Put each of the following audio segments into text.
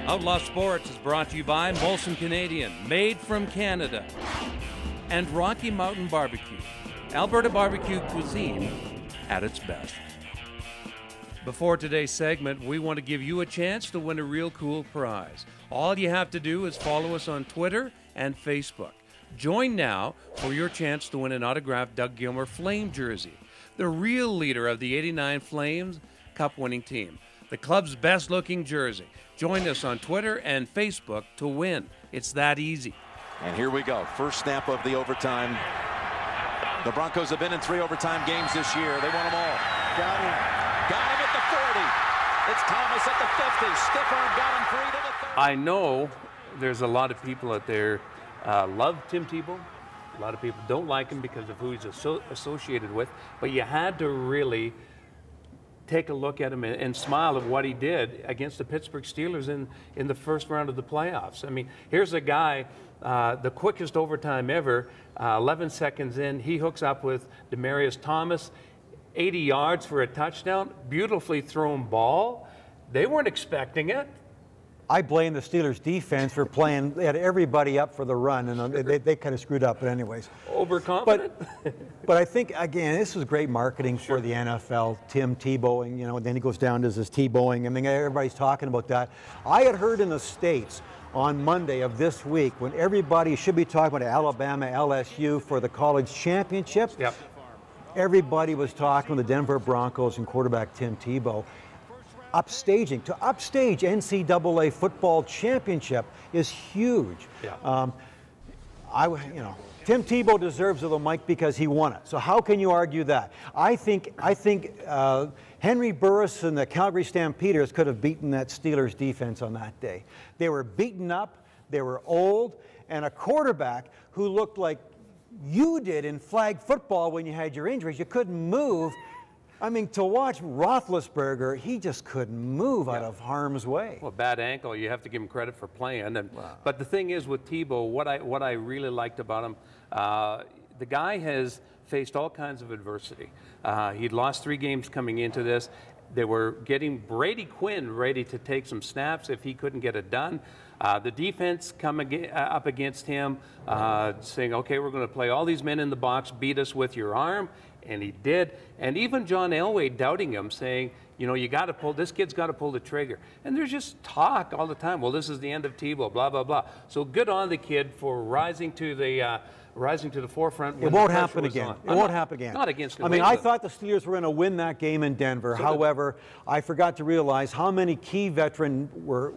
Outlaw Sports is brought to you by Molson Canadian, made from Canada, and Rocky Mountain Barbecue, Alberta barbecue cuisine at its best. Before today's segment, we want to give you a chance to win a real cool prize. All you have to do is follow us on Twitter and Facebook. Join now for your chance to win an autographed Doug Gilmour Flame jersey, the real leader of the '89 Flames Cup-winning team, the club's best-looking jersey. Join us on Twitter and Facebook to win. It's that easy. And here we go. First snap of the overtime. The Broncos have been in 3 overtime games this year. They won them all. Got him at the 40. It's Thomas at the 50. Stiff arm got him 3 to the 30. I know there's a lot of people out there love Tim Tebow. A lot of people don't like him because of who he's associated with. But you had to really take a look at him and smile at what he did against the Pittsburgh Steelers in the first round of the playoffs. I mean, here's a guy, the quickest overtime ever, 11 seconds in, he hooks up with Demaryius Thomas, 80 yards for a touchdown, beautifully thrown ball. They weren't expecting it. I blame the Steelers defense for playing. They had everybody up for the run, and they kind of screwed up. But anyways, overconfident. But I think again, this was great marketing for the NFL. Tim Tebowing, and then he goes down to his Tebowing. I mean, everybody's talking about that. I had heard in the States on Monday of this week when everybody should be talking about Alabama, LSU for the college championship. Yep. Everybody was talking with the Denver Broncos and quarterback Tim Tebow. Upstaging, to upstage NCAA football championship is huge. Yeah. Tim Tebow deserves the mic because he won it. So how can you argue that? I think Henry Burris and the Calgary Stampeders could have beaten that Steelers defense on that day. They were beaten up, they were old, and a quarterback who looked like you did in flag football when you had your injuries. You couldn't move. I mean, to watch Roethlisberger, he just couldn't move out of harm's way. Well, bad ankle, you have to give him credit for playing. But the thing is with Tebow, what I really liked about him, the guy has faced all kinds of adversity. He'd lost 3 games coming into this. They were getting Brady Quinn ready to take some snaps if he couldn't get it done. The defense up against him, saying, okay, we're going to play all these men in the box, beat us with your arm. And he did. And even John Elway doubting him, saying, you got to pull, this kid's got to pull the trigger. And there's just talk all the time. Well, this is the end of Tebow, blah, blah, blah. So good on the kid for rising to the forefront. It won't happen again. It won't happen again. Not against New I mean, England. I thought the Steelers were going to win that game in Denver. However, I forgot to realize how many key veterans were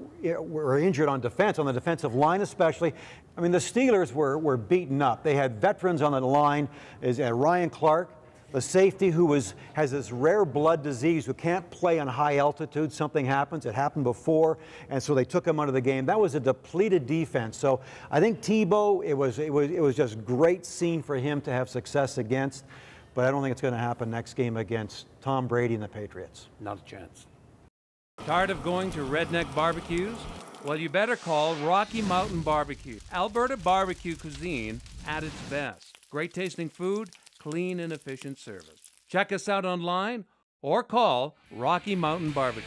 injured on defense, on the defensive line especially. I mean, the Steelers were beaten up. They had veterans on the line, Ryan Clark, the safety who has this rare blood disease, who can't play on high altitude. Something happens. It happened before, and so they took him out of the game. That was a depleted defense. So I think Tebow, it was just great scene for him to have success against, but I don't think it's going to happen next game against Tom Brady and the Patriots. Not a chance. Tired of going to redneck barbecues? Well, you better call Rocky Mountain Barbecue, Alberta barbecue cuisine at its best. Great tasting food, clean and efficient service. Check us out online or call Rocky Mountain Barbecue.